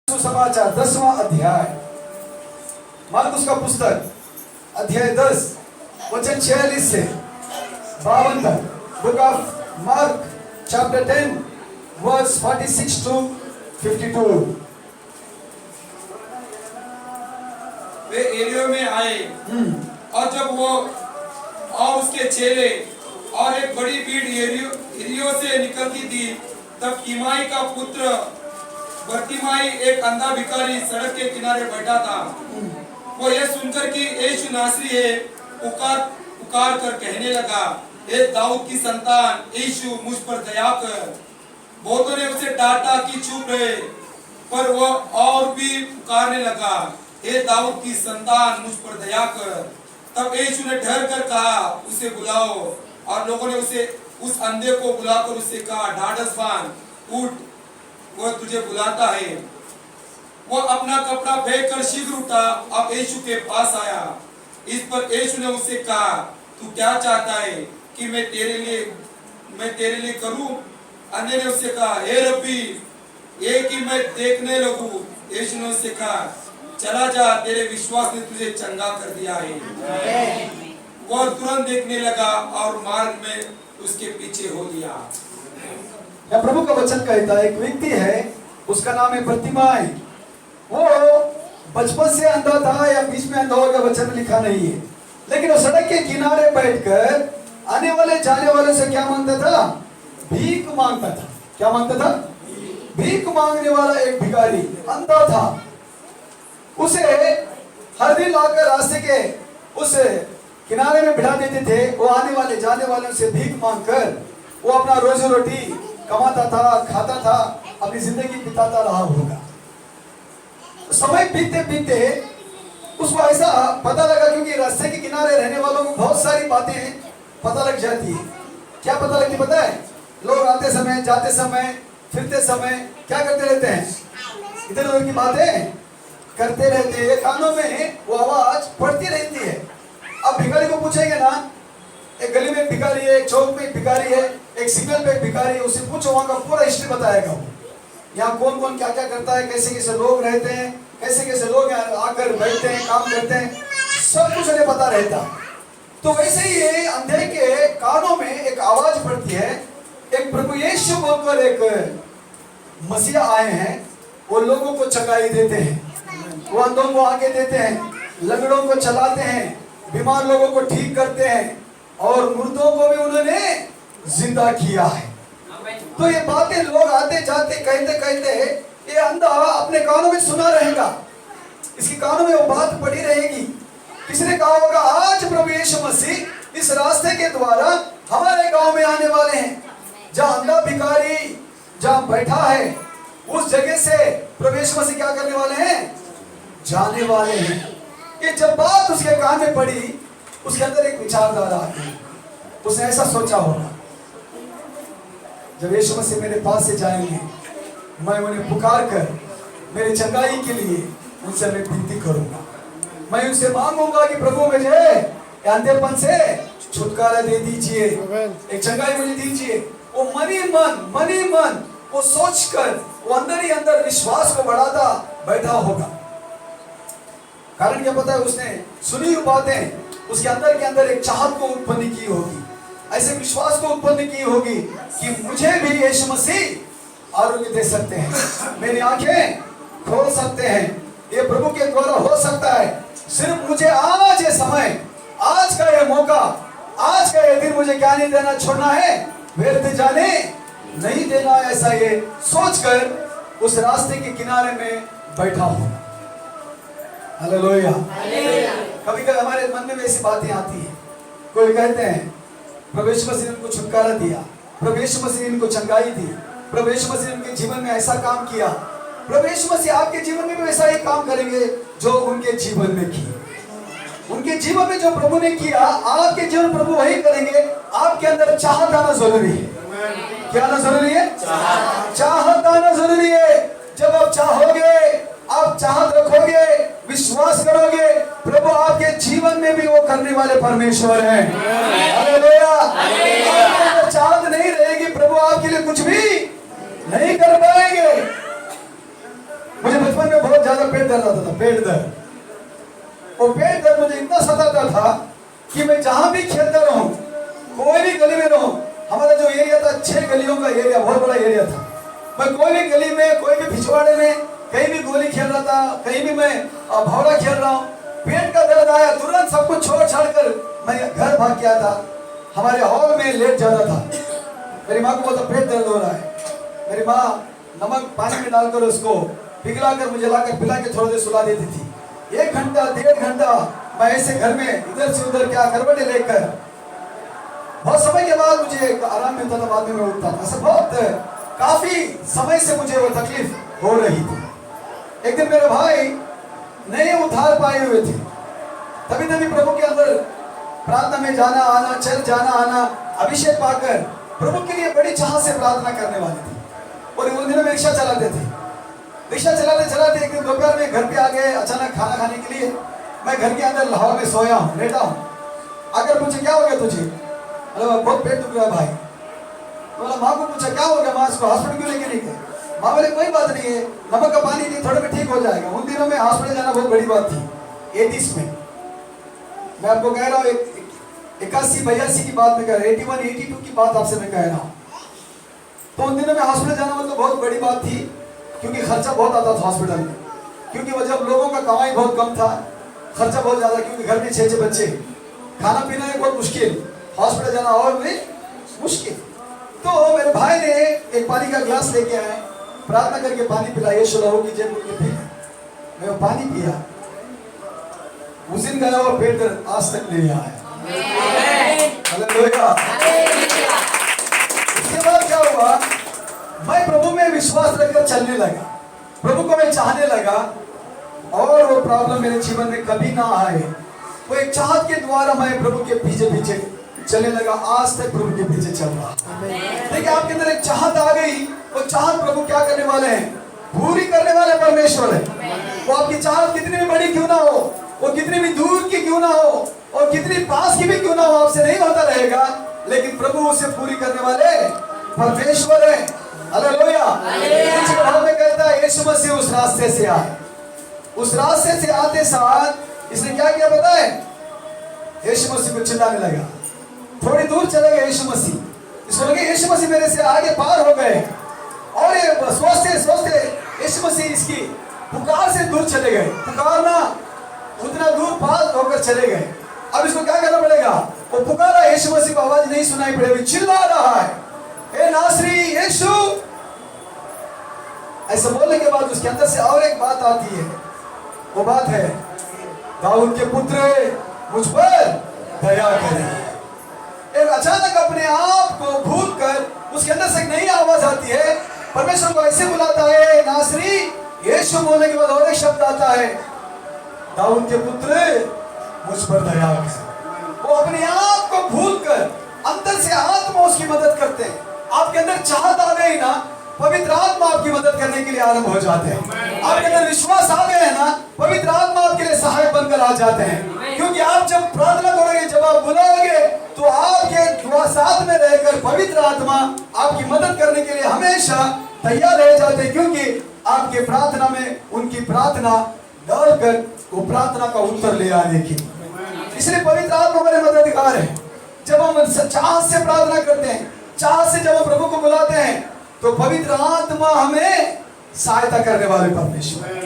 सुसमाचार 10वां अध्याय, मार्कुस का पुस्तक अध्याय 10 वचन 46 से 52 तक। Book of Mark chapter 10 verse 46 to 52। वे एरियो में आए और जब वो और उसके चेले और एक बड़ी भीड़ एरियो से निकलती थी, तब तिमाई का पुत्र बरतिमाई एक अंधा भिखारी सड़क के किनारे बैठा था। वो यह सुनकर कि यीशु नासरी है, पुकार कर कहने लगा, हे दाऊद की संतान यीशु, मुझ पर दया कर। बहुतों ने उसे डांटा कि चुप रहे, पर वह और भी पुकारने लगा, हे दाऊद की संतान मुझ पर दया कर। तब यीशु ने ठहर कर कहा, उसे बुलाओ। और लोगों ने उस अंधे को बुलाकर उससे कहा, ढाढ़स बांध, उठ, वह तुझे बुलाता है। वो अपना कपड़ा फेंक कर शीघ्र उठा और यीशु के पास आया। इस पर यीशु ने उससे कहा, तू क्या चाहता है कि मैं तेरे लिए करूं? अंधे ने उससे कहा, हे रब्बी, ये कि मैं देखने लगूं। यीशु ने उससे कहा, चला जा, तेरे विश्वास ने तुझे चंगा कर दिया है। वह तुरंत देखने लगा और मार्ग में उसके पीछे हो लिया। या प्रभु का वचन कहता है, एक व्यक्ति है, उसका नाम है बरतिमाई। वो बचपन से अंधा था या बीच में अंधा हो गया, वचन में लिखा नहीं है, लेकिन वो सड़क के किनारे बैठकर आने वाले जाने वाले से क्या मांगता था? भीख मांगता था। क्या मांगता था? भीख मांगने वाला एक भिखारी अंधा था। उसे हर दिन लाकर रास्ते के उस किनारे में बिठा देते थे। वो आने वाले जाने वालों से भीख मांगकर वो अपना रोजी रोटी कमाता था, खाता था, अपनी जिंदगी बिताता रहा होगा। समय बीतते बीतते उसको ऐसा पता लगा, क्योंकि रास्ते के किनारे रहने वालों को बहुत सारी बातें पता लग जाती है। क्या पता लगती पता है? लोग आते समय, जाते समय, फिरते समय क्या करते रहते हैं? इधर उधर की बातें करते रहते हैं। कानों में वो आवाज पड़ती रहती है। अब भिखारी को पूछेंगे ना, एक गली में भिखारी है, एक चौक में भिखारी है, एक सिग्नल पे भिखारी है, उससे पूछो, वहां का पूरा हिस्ट्री बताएगा वो। यहाँ कौन कौन क्या क्या करता है, कैसे कैसे लोग रहते हैं, कैसे कैसे लोग आकर बैठते हैं, काम करते हैं, सब कुछ उन्हें पता रहता। तो वैसे ही ये अंधे के कानों में एक आवाज पड़ती है, एक प्रभु यीशु बोलकर एक मसीहा आए हैं, वो लोगों को चंगाई देते हैं, वो अंधों को आगे देते हैं, लंगड़ों को चलाते हैं, बीमार लोगों को ठीक करते हैं, और मुर्दों को भी उन्होंने जिंदा किया है। तो ये बातें लोग आते जाते कहते कहते ये अंधा अपने कानों में सुना रहेगा, इसके कानों में वो बात पड़ी रहेगी। किसने कहा होगा, आज प्रभु यीशु मसीह इस रास्ते के द्वारा हमारे गांव में आने वाले हैं। जहां अंधा भिखारी जहां बैठा है, उस जगह से प्रभु यीशु मसीह क्या करने वाले हैं? जाने वाले हैं। ये जब बात उसके कान में पड़ी, उसके अंदर एक विचारधारा आती। उसने ऐसा सोचा होगा, जब यीशु मसीह मेरे पास से जाएंगे, मैं उन्हें पुकार कर मेरी चंगाई के लिए उनसे मैं विनती करूंगा। मैं उनसे मांगूंगा कि प्रभु मुझे अंधेपन से छुटकारा दे दीजिए, एक चंगाई मुझे दीजिए। वो मनी मन वो सोचकर वो अंदर ही अंदर विश्वास को बढ़ाता बैठा होगा। कारण क्या पता है? उसने सुनी हुई बातें उसके अंदर के अंदर एक चाहत को उत्पन्न की होगी, ऐसे विश्वास को उत्पन्न की होगी कि मुझे भी यीशु मसीह आरोग्य दे सकते हैं, मेरी आंखें खोल सकते हैं, ये प्रभु के द्वारा हो सकता है। सिर्फ मुझे आज ये समय, आज का ये मौका, आज का ये दिन मुझे क्या नहीं देना, छोड़ना है, व्यर्थ जाने नहीं देना। ऐसा ये सोचकर उस रास्ते के किनारे में बैठा हो। हालेलुया। कभी कभी हमारे मन में वैसी बातें आती है। कोई कहते हैं प्रभु यीशु मसीह ने उनको छुटकारा दिया, प्रभु यीशु मसीह ने इनको चंगाई दी, प्रभु यीशु मसीह ने उनके जीवन में ऐसा काम किया। प्रभु यीशु मसीह आपके जीवन में भी वैसा ही काम करेंगे जो उनके जीवन में किया। उनके जीवन में जो प्रभु ने किया, आपके जीवन प्रभु वही करेंगे। आपके अंदर चाहत आना जरूरी है। क्या आना जरूरी है? चाहत आना जरूरी है। जब आप चाहोगे, आप चाहत रखोगे, विश्वास करोगे, प्रभु आपके जीवन में भी वो करने वाले परमेश्वर हैं। हालेलुया। आपके चाहत नहीं रहेगी, प्रभु आपके लिए कुछ भी नहीं कर पाएंगे। मुझे बचपन बचपन में बहुत ज्यादा पेट दर्द आता था, पेट दर्द। वो पेट दर्द मुझे इतना सताता था कि मैं जहां भी खेलता रहूं, कोई भी गली में रहूं, हमारा जो एरिया था 6 गलियों का एरिया, बहुत बड़ा एरिया था। मैं कोई भी गली में, कोई भी पिछवाड़े में, कहीं भी गोली खेल रहा था, कहीं भी मैं भौरा खेल रहा हूँ, पेट का दर्द आया, तुरंत सब कुछ छोड़ छाड़ कर मैं घर भाग गया था। हमारे हॉल में लेट जाता था। मेरी माँ को बोलता पेट दर्द हो रहा है। मेरी माँ नमक पानी में डालकर उसको पिघलाकर मुझे लाकर पिला के थोड़ी देर सुला देती थी। 1 घंटा 1.5 घंटा मैं ऐसे घर में इधर से उधर क्या करवटे लेकर, बहुत समय के बाद मुझे आराम मिलता था, बाद में मैं उठता था। ऐसा बहुत काफी समय से मुझे वो तकलीफ हो रही थी। एक दिन मेरे भाई नए उद्धार पाए हुए थे, तभी प्रभु के अंदर प्रार्थना में जाना आना, चल जाना आना, अभिषेक पाकर प्रभु के लिए बड़ी चाह से प्रार्थना करने वाले थे। और उन दिनों में रिक्शा चलाते थे। रिक्शा चलाते चलाते एक दिन दोपहर में घर पे आ गए अचानक खाना खाने के लिए। मैं घर के अंदर लाहौर में सोया हूँ, लेटा हूँ। अगर पूछे क्या हो गया तुझे, बोला बहुत पेट दुख रहा है भाई। बोला माँ को पूछा क्या हो गया, माँ इसको हॉस्पिटल क्यों लेके नहीं गए? माँ बोले कोई बात नहीं है, नमक का पानी नहीं, थोड़े में ठीक हो जाएगा। उन दिनों में हॉस्पिटल जाना बहुत बड़ी बात थी, 80s में। मैं आपको कह रहा हूँ 81-82 की बात में कह रहा हूँ, 81-82 की बात आपसे मैं कह रहा हूँ। तो उन दिनों में हॉस्पिटल जाना मतलब बहुत बड़ी बात थी, क्योंकि खर्चा बहुत आता था हॉस्पिटल में। क्योंकि वो जब लोगों का कमाई बहुत कम था, खर्चा बहुत ज्यादा, क्योंकि घर में 6 बच्चे, खाना पीना है बहुत मुश्किल, हॉस्पिटल जाना और भी मुश्किल। तो मेरे भाई ने एक पानी का गिलास लेके आए, प्रार्थना करके पानी पिलाया, यीशु लहू की जय बोल के मैं वो पानी पिया। उस दिन गया और पेट दर्द आज तक नहीं आया। हालेलुया। उसके बाद क्या हुआ, मैं प्रभु में विश्वास रखकर चलने लगा, प्रभु को मैं चाहने लगा, और वो प्रॉब्लम मेरे जीवन में कभी ना आए। वो एक चाहत के द्वारा मैं प्रभु के पीछे पीछे चलने लगा, आज तक प्रभु के पीछे चल रहा। देखिए आपके अंदर एक चाहत आ गई, वो चाहत प्रभु क्या करने वाले हैं, पूरी करने वाले परमेश्वर है। वो आपकी चाहत कितनी भी बड़ी क्यों ना हो, वो कितनी भी दूर की क्यों ना हो, और कितनी पास की भी क्यों ना हो, आपसे नहीं होता रहेगा, लेकिन प्रभु उसे पूरी करने वाले परमेश्वर है। हालेलुया। में कहता है यीशु मसीह उस रास्ते से आए, उस रास्ते से आते साथ इसने क्या किया पता है, यीशु मसीह को चिल्लाने लगा। थोड़ी दूर चले गए यीशु मसीह, इसको लगे यीशु मसीह मेरे से आगे पार हो गए, और ये सोचते सोचते यीशु मसीह इसकी पुकार से दूर चले गए। पुकारना उतना दूर पार होकर चले गए। अब इसको क्या करना पड़ेगा, वो पुकारा, यीशु मसीह को आवाज नहीं सुनाई पड़ेगी, चिल्ला रहा है ए नासरी यीशु। ऐसा बोलने के बाद उसके अंदर से और एक बात आती है, वो बात है दाऊद के पुत्र मुझ पर दया करें। एक अचानक अपने आप को भूलकर उसके अंदर से एक नई आवाज आती है, परमेश्वर को ऐसे बुलाता है नासरी यीशु। बोलने के बाद और एक शब्द आता है, दाऊद के पुत्र मुझ पर दया करें। वो अपने आप को भूलकर अंदर से आत्मा उसकी मदद करते हैं। आपके अंदर चाहत आ गई ना, पवित्र आत्मा आपकी मदद करने के लिए आरंभ हो जाते हैं। आपके अंदर विश्वास आ गया है ना, पवित्र आत्मा आपके लिए सहायक बनकर आ जाते हैं। क्योंकि आप जब प्रार्थना करोगे, जब आप बुलाओगे, तो आपके दुआ साथ में रहकर पवित्र आत्मा आपकी मदद करने के लिए हमेशा तैयार रह जाते हैं। क्योंकि आपके प्रार्थना में उनकी प्रार्थना डालकर वो प्रार्थना का उत्तर ले आने की, इसलिए पवित्र आत्मा हमारे मददगार है। जब हम चाह से प्रार्थना करते हैं, चाह से जब हम प्रभु को बुलाते हैं, तो पवित्र आत्मा हमें सहायता करने वाले परमेश्वर।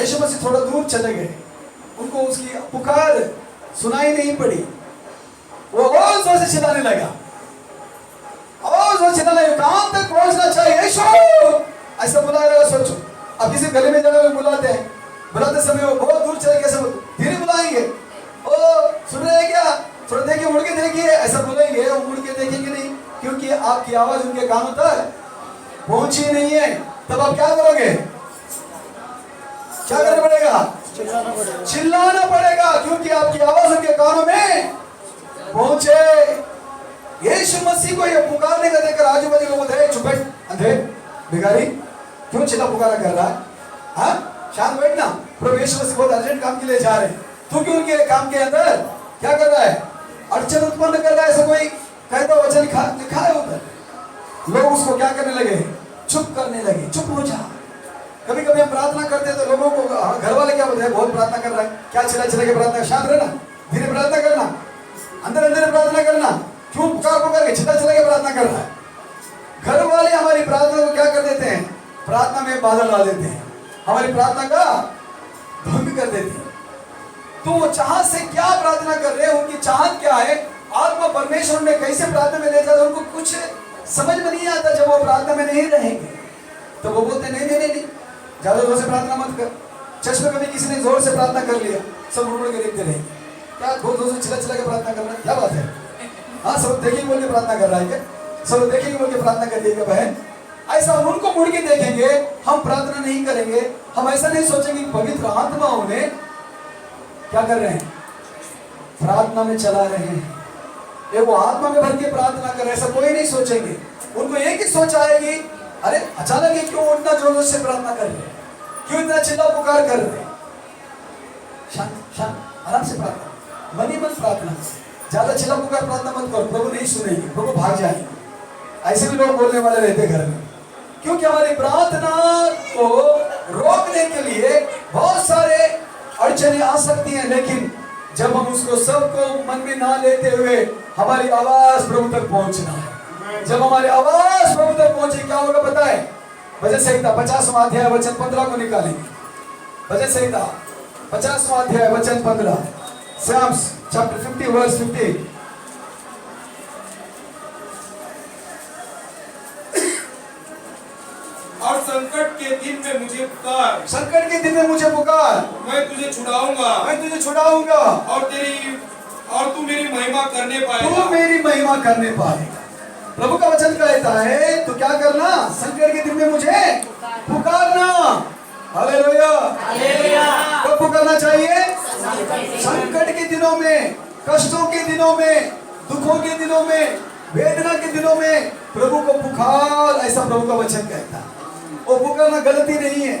यीशु मसीह थोड़ा दूर चले गए, उनको उसकी पुकार सुनाई नहीं पड़ी। वो और जोर से चिल्लाने लगा, और जोर से चिल्लाने लगा, कहां तक पहुंचना चाहिए यीशु, ऐसा बुला रहा है। सोचो अब किसी गली में जगह में बुलाते हैं, बुलाते समय वो बहुत दूर चले, कैसे धीरे बुलाएंगे, ओ सुन रहे हैं क्या, थोड़ा देखिए, मुड़ के देखिए, ऐसा बोलेंगे, वो मुड़ के देखेंगे नहीं, क्योंकि आपकी आवाज उनके कानों तक पहुंची नहीं है। तब आप क्या करोगे, क्या करना पड़ेगा, चिल्लाना पड़ेगा, क्योंकि आपकी आवाज उनके कानों में पहुंचे। यीशु मसीह को ये पुकारने का देखकर आजू बाजू लोग बोलते हैं, चुप बैठ अंधे भिखारी, क्यों चिल्ला पुकारा कर रहा है, हाँ शांत बैठना, प्रभु यीशु मसीह बहुत अर्जेंट काम के लिए जा रहे हैं, तू क्यों उनके काम के अंदर क्या कर रहा है, अड़चन उत्पन्न कर रहा है। ऐसा कोई कहता वचन लिखा है उधर। लोग उसको क्या करने लगे, चुप करने लगे, चुप हो जा, कभी कभी हम प्रार्थना करते हैं तो लोगों को घर वाले क्या बोलते हैं, बहुत प्रार्थना कर रहा है, क्या चिल्ला चिल्ला के प्रार्थना, शांत रहना, धीरे प्रार्थना करना, अंदर अंदर प्रार्थना करना, क्यों पुकार पुकार के चिल्ला चिल्ला के प्रार्थना कर रहा है। घर वाले हमारी प्रार्थना को क्या कर देते हैं, प्रार्थना में बादल ला देते हैं, हमारी प्रार्थना का भंग कर देते हैं। तो वो चाहत से क्या प्रार्थना कर रहे हैं, उनकी चाहत क्या है, आत्मा परमेश्वर में कैसे प्रार्थना में ले जाता, उनको कुछ समझ में नहीं आता। जब वो प्रार्थना में नहीं रहेंगे तो वो बोलते नहीं नहीं नहीं, ज्यादा जोर से प्रार्थना मत कर। चर्च में कभी किसी ने जोर से प्रार्थना कर लिया, सब मुड़ के देखते रहे, क्या बहुत जोर से चिल्ला चिल्ला के प्रार्थना कर रहा है, क्या बात है, हाँ सब देखेंगे बोल के प्रार्थना कर रहा है क्या, सब देखेंगे बोल के प्रार्थना कर दिएगा बहन। ऐसा उनको मुड़ के देखेंगे, हम प्रार्थना नहीं करेंगे। हम ऐसा नहीं सोचेंगे पवित्र आत्मा उन्हें क्या कर रहे हैं, प्रार्थना में चला रहे हैं, ये वो आत्मा में भर के प्रार्थना कर रहे हैं, ऐसा कोई नहीं सोचेंगे। उनको एक ही सोच आएगी, अरे अचानक ये क्यों इतना जोर जोर से प्रार्थना कर रहे हैं, क्यों इतना चिल्ला पुकार कर रहे हैं। शांत शांत आराम से प्रार्थना, मन ही मन प्रार्थना, ज्यादा चिल्ला पुकार प्रार्थना मत करो, प्रभु नहीं सुनेंगे, प्रभु भाग जाएंगे। ऐसे भी लोग बोलने वाले रहते घर में, क्योंकि हमारी प्रार्थना को रोकने के लिए बहुत सारे अड़चने आ सकती हैं। लेकिन जब हम उसको सबको मन में ना लेते हुए हमारी आवाज प्रभु तक पहुंचना है, जब हमारी आवाज प्रभु तक पहुंचे क्या होगा पता है। भजन संहिता 50वां अध्याय वचन 15 को निकालेंगे। भजन संहिता 50वां अध्याय वचन 15, Psalms chapter 50 verse 50। और संकट के दिन में मुझे पुकार, संकट के दिन में मुझे पुकार, मैं तुझे छुड़ाऊंगा, मैं तुझे छुड़ाऊंगा, और तू मेरी महिमा करने पाएगा, तू मेरी महिमा करने पाएगा। प्रभु का वचन कहता है तो क्या करना, संकट के दिन में मुझे पुकारना। Hallelujah, hallelujah. कब पुकारना चाहिए, संकट के दिनों में, कष्टों के दिनों में, दुखों के दिनों में, वेदना के दिनों में प्रभु को पुकार, ऐसा प्रभु का वचन कहता है। वो पुकारना गलती नहीं है,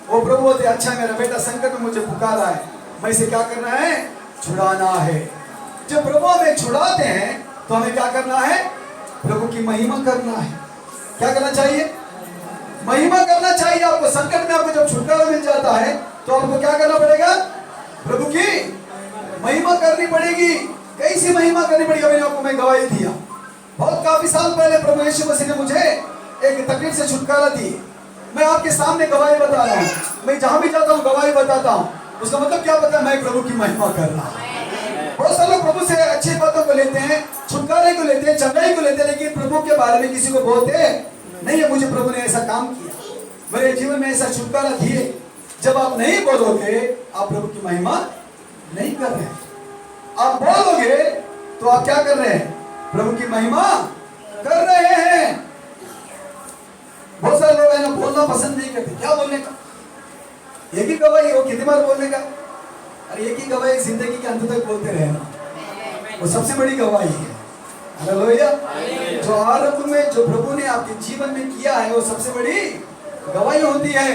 वो प्रभु बोलते अच्छा मेरा बेटा संकट में मुझे पुकारा है, मैं इसे क्या करना है, छुड़ाना है। जब प्रभु हमें छुड़ाते हैं तो हमें क्या करना है, प्रभु की महिमा करना है। क्या करना चाहिए, महिमा करना चाहिए। आपको संकट में आपको जब छुटकारा मिल जाता है तो आपको क्या करना पड़ेगा, प्रभु की महिमा करनी पड़ेगी। कैसी महिमा करनी पड़ेगी, मैंने आपको मैं गवाही दिया। बहुत काफी साल पहले प्रभु यीशु मसीह ने मुझे एक तकलीफ से छुटकारा दी। मैं आपके सामने गवाही बता रहा हूँ, मैं जहां भी जाता हूँ गवाही बताता हूँ। उसका मतलब क्या पता है, मैं प्रभु की महिमा कर रहा हूँ। बहुत सारे लोग प्रभु से अच्छी बातों को लेते हैं, छुटकारे को लेते हैं, चंगाई को लेते हैं, लेकिन प्रभु के बारे में किसी को बोलते नहीं है मुझे प्रभु ने ऐसा काम किया, मेरे जीवन में ऐसा छुटकारा दिए। जब आप नहीं बोलोगे आप प्रभु की महिमा नहीं कर रहे हैं। आप बोलोगे तो आप क्या कर रहे हैं, प्रभु की महिमा कर रहे हैं। बहुत सारे लोग है ना बोलना पसंद नहीं करते। क्या बोलने का, एक ही गवाही हो, कितनी बार बोलने का, अरे एक ही गवाही जिंदगी के अंत तक बोलते रहना, वो सबसे बड़ी गवाही है। हालेलुया। जो आरंभ में जो प्रभु ने आपके जीवन में किया है वो सबसे बड़ी गवाही होती है।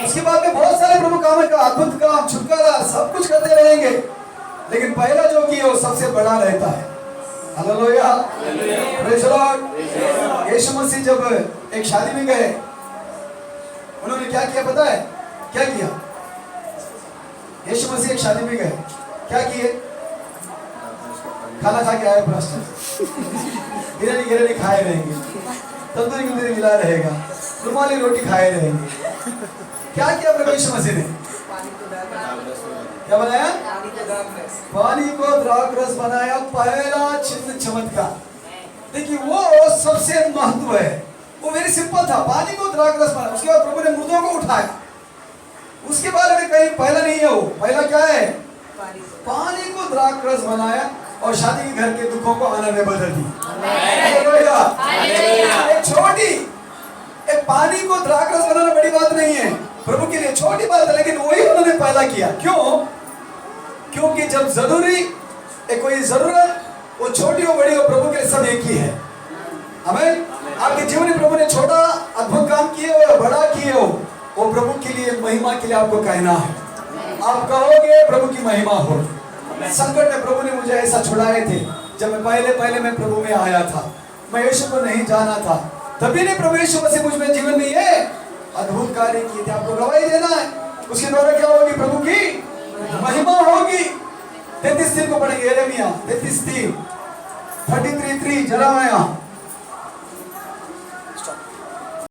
उसके बाद में बहुत सारे प्रभु काम का, अद्भुत काम, छुटकारा सब कुछ करते रहेंगे, लेकिन पहला जो किया वो सबसे बड़ा रहता है। Hallelujah, praise the Lord. यीशु मसीह जब एक शादी में गए, उन्होंने क्या किया पता है, क्या किया, यीशु मसीह एक शादी में गए, क्या किए, खाना खा के आए, बिरयानी गिरयानी खाए रहेंगे, तंदूरी मिला रहेगा, रुमाली रोटी खाए रहेंगे। क्या किया प्रभु यीशु मसीह ने, क्या बनाया, पानी को द्राक्षरस बनाया, पहला चिन्ह चमत्कार। देखिए वो सबसे महत्व है, वो वेरी सिंपल था, पानी को द्राक्षरस बनाया। उसके बाद प्रभु ने मुर्दों को उठाया, उसके बारे में कहीं पहला नहीं है, वो पहला क्या है, पानी को द्राक्षरस बनाया और शादी के घर के दुखों को आनंद में बदल दी। एक छोटी, एक पानी को द्राक्षरस बनाना बड़ी बात नहीं है, प्रभु के लिए छोटी बात है, लेकिन वही उन्होंने पहला किया। क्यों, क्योंकि जब जरूरी एक कोई जरूरत, वो छोटी हो बड़ी हो, प्रभु के लिए सब एक ही है। हमें आपके जीवन में प्रभु ने छोटा अद्भुत काम किए हो या बड़ा किए हो, वो प्रभु के लिए महिमा के लिए आपको कहना है। आप कहोगे प्रभु की महिमा हो। संकट में प्रभु ने मुझे ऐसा छुड़ाए थे, जब मैं पहले मैं प्रभु में आया था, मैं यीशु को नहीं जाना था, तभी ने प्रभु यीशु मसीह मुझ में जीवन में ये अद्भुत कार्य किए थे, आपको गवाही देना है। उसके द्वारा क्या होगी? प्रभु की महिमा होगी। 33 को पढ़ेंगे, यिर्मयाह 33:3, 33:3 जरा